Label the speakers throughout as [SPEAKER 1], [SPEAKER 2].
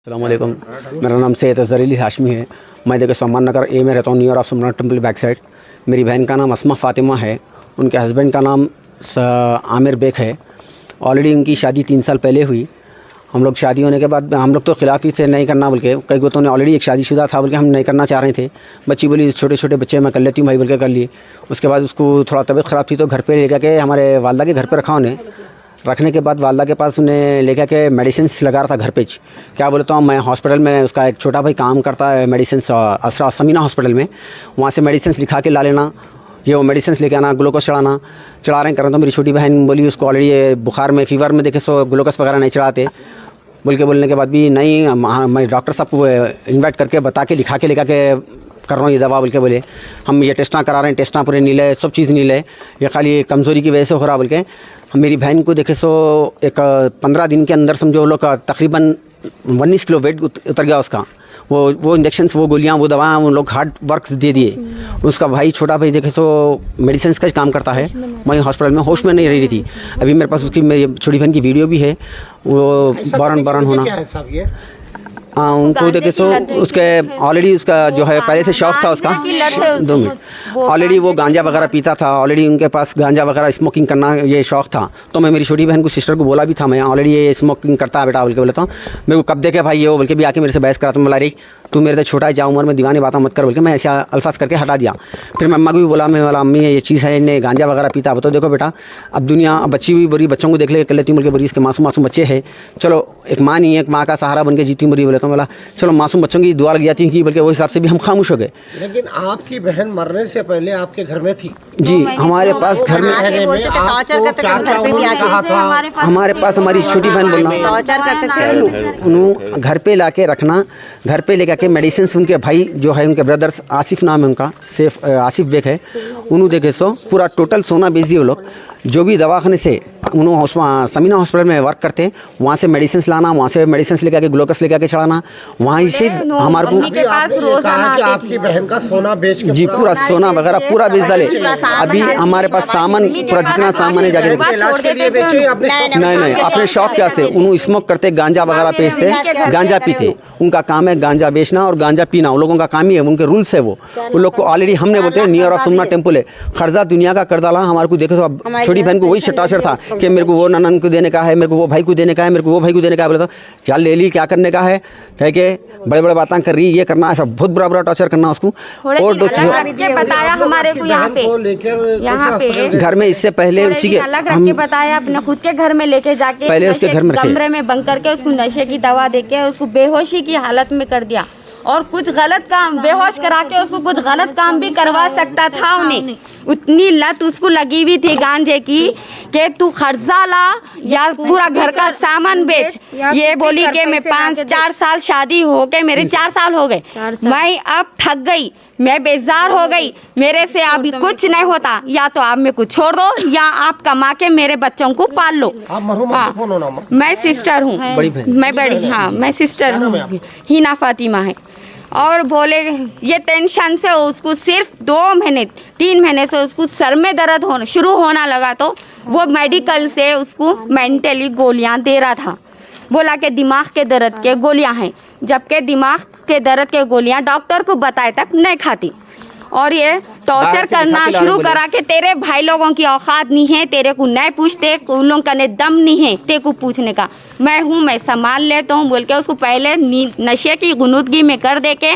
[SPEAKER 1] अस्सलाम वालेकुम। मेरा नाम सैयद अज़हर अली हाशमी है। मैं देखो सम्मान नगर ए में रहता हूँ, near of Somnath temple back side. मेरी बहन का नाम अस्मा फ़ातिमा है, उनके हस्बैंड का नाम आमिर बेग है। ऑलरेडी उनकी शादी 3 साल पहले हुई। हम लोग शादी होने के बाद हम लोग तो खिलाफ ही थे, नहीं करना बोल के। कई गोतों ने ऑलरेडी एक शादीशुदा था बोल के हम नहीं करना चाह रहे थे। बच्ची बोली छोटे छोटे बच्चे मैं कर लेती हूँ भाई बोल के कर लिए। उसके बाद उसको थोड़ा तबीयत ख़राब थी तो घर पे ले के हमारे वालदा के घर पे रखा उन्हें। रखने के बाद वालदा के पास उन्हें लेकर के मेडिसिन्स लगा रहा था घर पे। क्या बोलता हूँ मैं हॉस्पिटल में, उसका एक छोटा भाई काम करता है मेडिसिन्स असरा समीना हॉस्पिटल में, वहाँ से मेडिसिन्स लिखा के ला लेना, ये वो मेडिसिन्स लेके आना, ग्लूकोज चढ़ा रहे करें। तो मेरी छोटी बहन बोली उसको ऑलरेडी बुखार में फीवर में देखे सो ग्लूकोज वगैरह नहीं चढ़ाते बोलने के बाद भी नहीं, मैं डॉक्टर साहब को इन्वाइट करके बता के लिखा के लेकर के कर रहा हूँ ये दवा बोल के बोले। हम ये टेस्टा करा रहे हैं, टेस्टा पूरे नीले, सब चीज़ नीले, ये खाली कमज़ोरी की वजह से हो रहा बोल के। हम मेरी बहन को देखे सो एक 15 दिन के अंदर समझो लोग तकरीबन 19 किलो वेट उतर गया उसका। वो इंजेक्शन्स, वो गोलियाँ, वो दवा उन लोग हार्ड वर्क्स दे दिए। उसका भाई छोटा भाई देखे सो मेडिसिन का काम करता है, वहीं हॉस्पिटल में होश में नहीं रही थी। अभी मेरे पास उसकी मेरी छोटी बहन की वीडियो भी है, वो बरन होना। उनको देखे सो उसके ऑलरेडी उसका जो है पहले से शौक़ था उसका। 2 मिनट, ऑलरेडी वो गांजा वगैरह पीता था, ऑलरेडी उनके पास गांजा वगैरह स्मोकिंग करना ये शौक़ था। तो मैं मेरी छोटी बहन को सिस्टर को बोला भी था, मैं ऑलरेडी ये स्मोकिंग करता है बेटा बोल के बोलता हूँ। मेरे को कब देखे भाई ये वो बोल के भी आके मेरे से बहस करा। तो बोला रही तू मेरे से छोटा है, जा उम्र में दीवानी बातें मत कर बोल के मैं ऐसा अल्फाज करके हटा दिया। फिर मैं अम्मा को भी बोला, मैं बोला अम्मी ये चीज़ है, इन्हें गांजा वगैरह पीता। तो देखो बेटा अब दुनिया बच्ची हुई बुरी, बच्चों को देख ले कर लेती हूँ बोल के बुरी, इसके मासूम बच्चे हैं। चलो एक माँ नहीं है, एक माँ का सहारा बन के जीती हूँ बुरी बोले। तो बोला चलो मासूम बच्चों की दुआ लग जाती है कि बल्कि वो हिसाब से भी हम खामोश हो गए।
[SPEAKER 2] लेकिन आपकी बहन मरने से पहले आपके घर में थी?
[SPEAKER 1] जी हमारे पास घर में हमारे पास हमारी छोटी बहन बोलना उन्होंने घर पे लाके रखना, घर पे लेकर के मेडिसिन। उनके भाई जो है उनके ब्रदर्स आसिफ नाम है उनका, सेफ आसिफ बेग है, उन्होंने देखे सो पूरा टोटल सोना बेच दिए वो लोग। जो भी दवाखाने से उन्होंने समीना हॉस्पिटल में वर्क करते हैं, वहाँ से मेडिसिन लाना, वहाँ से मेडिसिन लेकर के ग्लूकोज लेकर के चढ़ाना, वहाँ से हमारे को
[SPEAKER 2] आपकी बहन का सोना बेच के
[SPEAKER 1] जी पूरा सोना वगैरह पूरा बेच डाले। अभी हमारे पास सामान पूरा जितना सामान है जाके नहीं अपने शौक क्या से उन्होंने स्मोक करते, गांजा वगैरह बेचते, गांजा पीते। उनका काम है गांजा बेचना और गांजा पीना, उन लोगों का काम ही है, उनके रूल्स है वो। उन लोग को ऑलरेडी हमने बोलते हैं नियर ऑफ सोमनाथ टेम्पल है, खर्जा दुनिया का कर डाला हमारे को। देखो तो छोटी बहन को वही टॉर्चर था कि मेरे को वो ननन को देने का है, मेरे को वो भाई को देने का है, मेरे को वो भाई को देने का है। बोले तो क्या ले ली, क्या करने का है, कह के बड़े बड़े बातें कर रही, ये करना, ऐसा बहुत बुरा टॉर्चर करना उसको। और दो चीज़
[SPEAKER 3] बताया हमारे को यहाँ पे
[SPEAKER 1] घर में, इससे पहले उसी के
[SPEAKER 3] अलग रख के बताया, अपने खुद के घर में लेके जाके
[SPEAKER 1] पहले उसके घर में
[SPEAKER 3] कमरे में बंद करके उसको नशे की दवा देके उसको बेहोशी की हालत में कर दिया। और कुछ गलत काम बेहोश करा के उसको कुछ गलत काम भी करवा सकता था उन्हें। उतनी लत उसको लगी हुई थी गांजे की कि तू खर्चा ला या पूरा घर का सामान बेच। ये बोली कि मैं 4 साल शादी हो गए, मेरे 4 साल हो गए, मैं अब थक गई, मैं बेजार हो गई, मेरे से अभी कुछ नहीं होता, या तो आप मेरे को छोड़ दो या आप कमा के मेरे बच्चों को पाल लो। मैं सिस्टर हूँ, मैं बड़ी, हाँ मैं सिस्टर हूँ, हिना फातिमा है। और बोले ये टेंशन से उसको सिर्फ 2 महीने 3 महीने से उसको सर में दर्द शुरू होना लगा। तो वो मेडिकल से उसको मेंटली गोलियां दे रहा था, बोला कि दिमाग के दर्द के गोलियां हैं, जबकि दिमाग के दर्द के गोलियां डॉक्टर को बताए तक नहीं खाती। और ये टॉर्चर करना शुरू करा के तेरे भाई लोगों की औकात नहीं है, तेरे को नहीं पूछते, उन लोगों का दम नहीं है तेरे को पूछने का, मैं हूँ मैं संभाल लेता हूँ बोल के उसको पहले नशे की गुनूदगी में कर दे के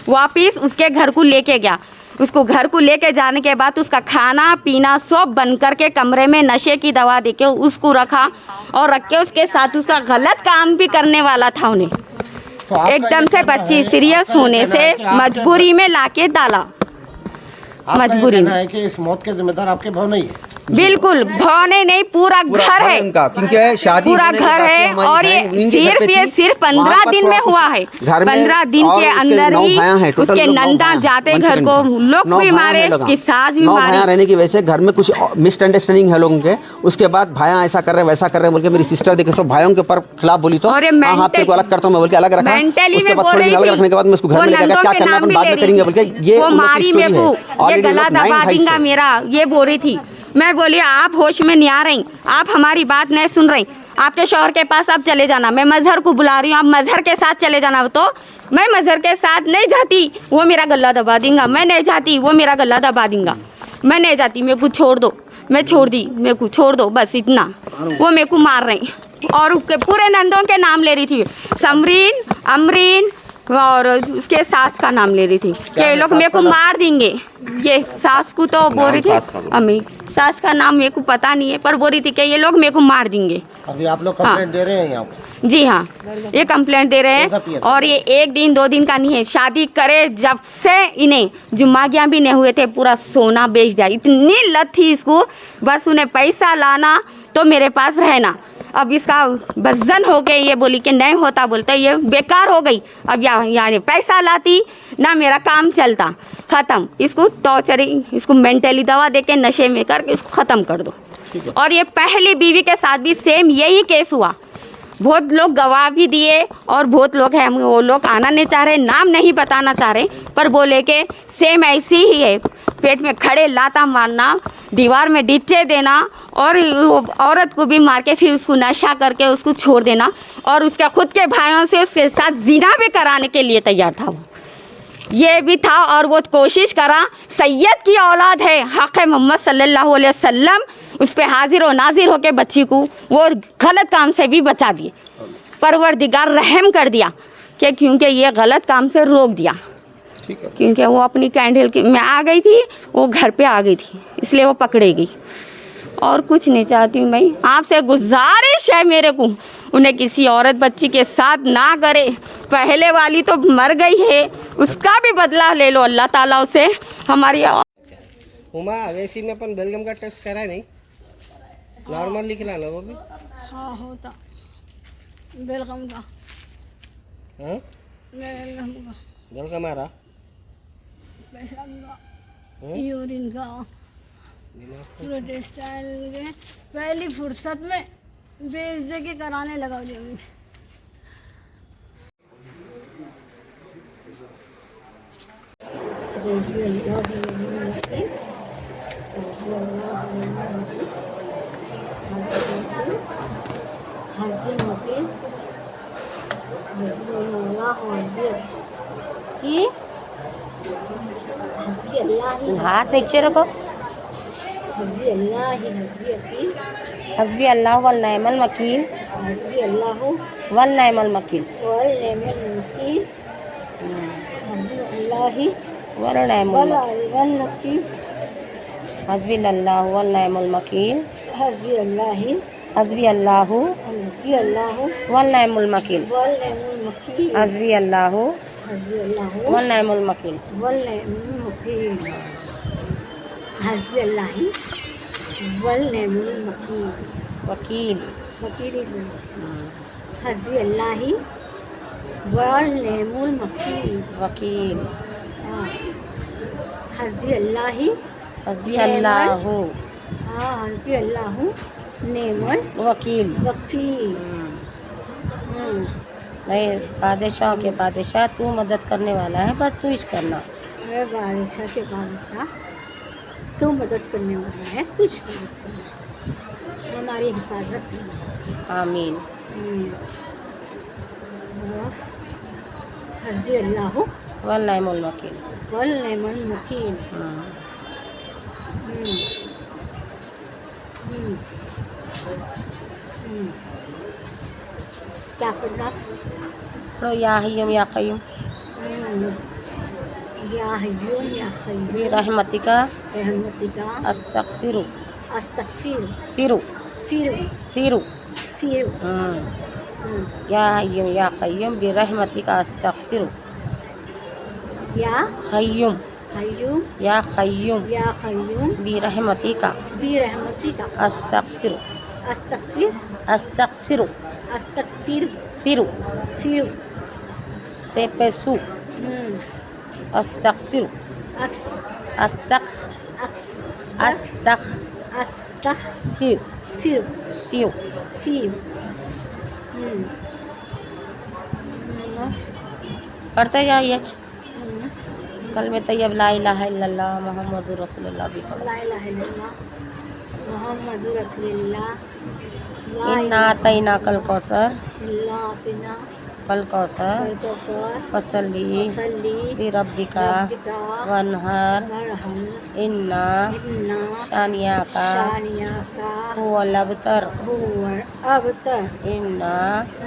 [SPEAKER 3] वापिस उसके घर को लेके गया। उसको घर को लेके जाने के बाद उसका खाना पीना सब बंद करके कमरे में नशे की दवा दे के उसको रखा और रख के उसके साथ उसका गलत काम भी करने वाला था उन्हें। एकदम से बच्ची सीरियस होने से मजबूरी में लाके डाला। मजबूरी
[SPEAKER 2] है कि इस मौत के जिम्मेदार आपके भाव नहीं है?
[SPEAKER 3] बिल्कुल भौने नहीं, पूरा घर है,
[SPEAKER 1] क्योंकि शादी
[SPEAKER 3] पूरा घर है। और ये सिर्फ 15 दिन में हुआ है, 15 दिन के अंदर ही उसके नंदा जाते घर को, लोग भी मारे, उसकी सास भी मारे।
[SPEAKER 1] रहने की वजह से घर में कुछ मिसअंडरस्टैंडिंग है लोगों के। उसके बाद भाया ऐसा कर रहे वैसा कर रहे बोल के मेरी सिस्टर देखे सब भाइयों के ऊपर खिलाफ बोली। तो हाथ को अलग करता हूँ मैं बोल के अलग रखा। उसके बाद थोड़ी अलग रखने के बाद मैं उसको घर में लेकर क्या करना है बाद में करेंगे बोल के ये
[SPEAKER 3] मारी मेरे को, ये गला दबा देगा मेरा, ये बोल रही थी। मैं बोली आप होश में नहीं आ रही, आप हमारी बात नहीं सुन रही, आपके शौहर के पास आप चले जाना, मैं मजहर को बुला रही हूँ, आप मजहर के साथ चले जाना। तो मैं मजहर के साथ नहीं जाती, वो मेरा गला दबा देंगे। मैं नहीं जाती, वो मेरा गला दबा देंगे। मैं नहीं जाती, मेरे को छोड़ दो। मैं छोड़ दी, मेरे को छोड़ दो, बस इतना। वो मेरे को मार रही और पूरे नंदों के नाम ले रही थी, समरीन, अमरीन और उसके सास का नाम ले रही थी कि ये लोग मेरे को मार देंगे। ये सास को तो बोल रही थी, अम्मी सास का नाम मेरे को पता नहीं है, पर बोल रही थी कि ये लोग मेरे को मार देंगे।
[SPEAKER 2] अभी आप लोग कंप्लेंट दे रहे हैं यहाँ पे?
[SPEAKER 3] जी हाँ, ये कंप्लेंट दे रहे हैं। और ये 1 दिन 2 दिन का नहीं है, शादी करे जब से इन्हें जुम्मागियाँ भी नहीं हुए थे, पूरा सोना बेच दिया। इतनी लत थी इसको, बस उन्हें पैसा लाना तो मेरे पास रहना। अब इसका बजन हो गई, ये बोली कि नहीं होता, बोलते ये बेकार हो गई। अब यानी पैसा लाती ना, मेरा काम चलता, ख़त्म। इसको टॉर्चरिंग, इसको मेंटली दवा दे के नशे में करके इसको ख़त्म कर दो। और ये पहली बीवी के साथ भी सेम यही केस हुआ। बहुत लोग गवाह भी दिए और बहुत लोग हैं, वो लोग आना नहीं चाह रहे, नाम नहीं बताना चाह रहे, पर बोले कि सेम ऐसी ही है। पेट में खड़े लाता मारना, दीवार में डिच्चे देना और औरत को भी मार के फिर उसको नशा करके उसको छोड़ देना। और उसके खुद के भाइयों से उसके साथ जिना भी कराने के लिए तैयार था वो, ये भी था। और वो कोशिश करा, सैयद की औलाद है, हक़ मोहम्मद सल्लल्लाहु अलैहि वसल्लम, उस पर हाजिर और नाजिर होकर बच्ची को वो गलत काम से भी बचा दिए। परवरदिगार रहम कर दिया कि क्योंकि ये गलत काम से रोक दिया, क्योंकि वो अपनी कैंडल में आ गई थी, वो घर पे आ गई थी, इसलिए वो पकड़े गई। और कुछ नहीं चाहती हूँ मैं, आपसे गुजारिश है मेरे को, उन्हें किसी औरत बच्ची के साथ ना करे। पहले वाली तो मर गई है, उसका भी बदला ले लो अल्लाह ताला उसे। हमारी
[SPEAKER 2] उमा वैसी में अपन बेलगम का टेस्ट करा नहीं, नॉर्मल निकला ना वो भी?
[SPEAKER 4] हाँ होता बेलगम का।
[SPEAKER 2] हाँ
[SPEAKER 4] बेलगम का,
[SPEAKER 2] बेलगम आ रहा,
[SPEAKER 4] पेशाब का, यूरिन का, पूरे टेस्ट के पहली फुर्सत में बेच दे के कराने लगा दिया मुझे।
[SPEAKER 5] हाथ नीचे रखो। हस्बी अल्लाह वल नेमल वकील, वल नेमल वकील, वल नेमल हस्बी अल्लाह वल नेमल वकील, हस्बी अल्लाह वल नेमल वकील, हस्बी अल्लाह वल नेमल वकील, वकील
[SPEAKER 4] हस्बी अल्लाह वल नेमुल मकील,
[SPEAKER 5] वकील
[SPEAKER 4] हस्बी अल्लाह
[SPEAKER 5] हस्बी अल्लाह
[SPEAKER 4] हस्बी अल्लाह नेमुल
[SPEAKER 5] वकील।
[SPEAKER 4] वकील।
[SPEAKER 5] नहीं, बादशाह के बादशाह तू मदद करने वाला है, बस तू इश करना।
[SPEAKER 4] अरे बादशाह के बादशाह तू मदद करने वाला है, तुझ मदद करना, हमारी हिफाजत करना।
[SPEAKER 5] आमीन।
[SPEAKER 4] हस्बी अल्लाह
[SPEAKER 5] वल नेमुल वकील,
[SPEAKER 4] वल नेमुल वकील। क्या करना?
[SPEAKER 5] पढ़ो या हय्युम या क़य्यूम
[SPEAKER 4] या हय्युम या क़य्यूम
[SPEAKER 5] बिरहमतिका
[SPEAKER 4] रहमतिका
[SPEAKER 5] अस्तग़फिरु
[SPEAKER 4] अस्तग़फिर
[SPEAKER 5] सिरु
[SPEAKER 4] फिर
[SPEAKER 5] सिरु
[SPEAKER 4] सिर
[SPEAKER 5] या हय्युम या क़य्यूम बिरहमतिका अस्तग़फिरु
[SPEAKER 4] या
[SPEAKER 5] हय्युम
[SPEAKER 4] हय्युम
[SPEAKER 5] या क़य्यूम
[SPEAKER 4] बिरहमतिका
[SPEAKER 5] अस्तग़फिरु
[SPEAKER 4] अस्तग़फिर
[SPEAKER 5] अस्तग़फिरु
[SPEAKER 4] अस्तग़फिर
[SPEAKER 5] सिरु
[SPEAKER 4] सिर
[SPEAKER 5] से पेसु अस्तग़फिरु
[SPEAKER 4] अक्स
[SPEAKER 5] अस्तग़
[SPEAKER 4] अक्स
[SPEAKER 5] अस्तग़
[SPEAKER 4] अस्तग़फिर
[SPEAKER 5] सिर सिउ
[SPEAKER 4] सिर
[SPEAKER 5] पढ़ते जाइए। कल में तैयब ला इलाहा इल्लल्लाह मुहम्मदुर रसूलुल्लाह भी पढ़ो।
[SPEAKER 4] ला इलाहा इल्लल्लाह मुहम्मदुर रसूलुल्लाह
[SPEAKER 5] इन्ना तैना कल कौसर
[SPEAKER 4] लातिना
[SPEAKER 5] कल कौसर
[SPEAKER 4] कलकसर
[SPEAKER 5] फसली
[SPEAKER 4] सल्ली
[SPEAKER 5] ली रब्बिका
[SPEAKER 4] रब्बिका
[SPEAKER 5] वनहर
[SPEAKER 4] मरहम
[SPEAKER 5] इन्ना
[SPEAKER 4] इन्ना
[SPEAKER 5] शानिया का
[SPEAKER 4] शानिया का
[SPEAKER 5] हुवल अबतर
[SPEAKER 4] हुवर अबतर
[SPEAKER 5] इन्ना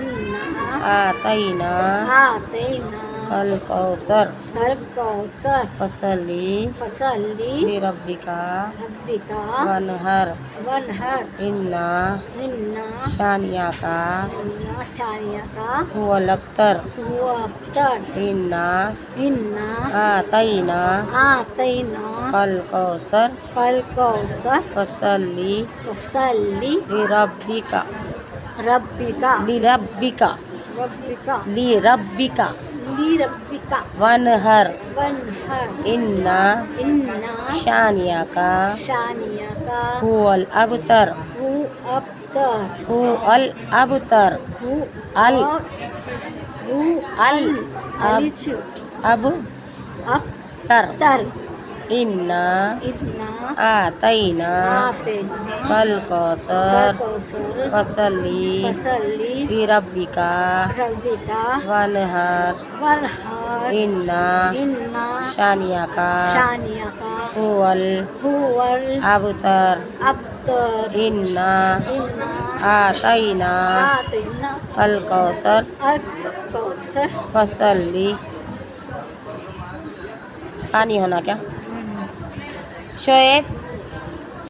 [SPEAKER 4] इन्ना
[SPEAKER 5] आतैना
[SPEAKER 4] आतेना
[SPEAKER 5] कल कौसर
[SPEAKER 4] कलकसर
[SPEAKER 5] फसली
[SPEAKER 4] फसल्ली
[SPEAKER 5] ली रब्बिका
[SPEAKER 4] रब्बिका
[SPEAKER 5] वनहर
[SPEAKER 4] वनहर
[SPEAKER 5] इन्ना
[SPEAKER 4] इन्ना
[SPEAKER 5] शानिया का
[SPEAKER 4] इन्ना शानिया का
[SPEAKER 5] हुवल अबतर
[SPEAKER 4] हुवतर
[SPEAKER 5] इन्ना
[SPEAKER 4] इन्ना
[SPEAKER 5] आतैना
[SPEAKER 4] आतेना
[SPEAKER 5] कल कौसर
[SPEAKER 4] कलकसर
[SPEAKER 5] फसली
[SPEAKER 4] फसल्ली
[SPEAKER 5] ली रब्बिका
[SPEAKER 4] रब्बिका
[SPEAKER 5] ली रब्बिका
[SPEAKER 4] रब्बिका
[SPEAKER 5] ली रब्बिका
[SPEAKER 4] ली रब्बिका
[SPEAKER 5] वनहर
[SPEAKER 4] वनहर
[SPEAKER 5] इन्ना
[SPEAKER 4] इन्ना
[SPEAKER 5] शानिया का
[SPEAKER 4] शानिया का
[SPEAKER 5] हुवल अबतर
[SPEAKER 4] हु अबतर
[SPEAKER 5] हुवल अबतर
[SPEAKER 4] हु
[SPEAKER 5] अल
[SPEAKER 4] हु
[SPEAKER 5] अल
[SPEAKER 4] अलिछु
[SPEAKER 5] अबतर
[SPEAKER 4] तर
[SPEAKER 5] इन्ना
[SPEAKER 4] इतना
[SPEAKER 5] आतैना
[SPEAKER 4] आतेना
[SPEAKER 5] कल कौसर
[SPEAKER 4] कलकसर
[SPEAKER 5] फसली
[SPEAKER 4] फसल्ली
[SPEAKER 5] ली रब्बिका
[SPEAKER 4] रब्बिका
[SPEAKER 5] वनहर
[SPEAKER 4] वनहर
[SPEAKER 5] इन्ना
[SPEAKER 4] इन्ना
[SPEAKER 5] शानिया का
[SPEAKER 4] शानिया का
[SPEAKER 5] हुवल
[SPEAKER 4] हुवर
[SPEAKER 5] अबतर
[SPEAKER 4] अबतर
[SPEAKER 5] इन्ना
[SPEAKER 4] इन्ना
[SPEAKER 5] आतैना
[SPEAKER 4] आतेना
[SPEAKER 5] कल कौसर
[SPEAKER 4] कलकसर
[SPEAKER 5] फसली पानी होना क्या शोएब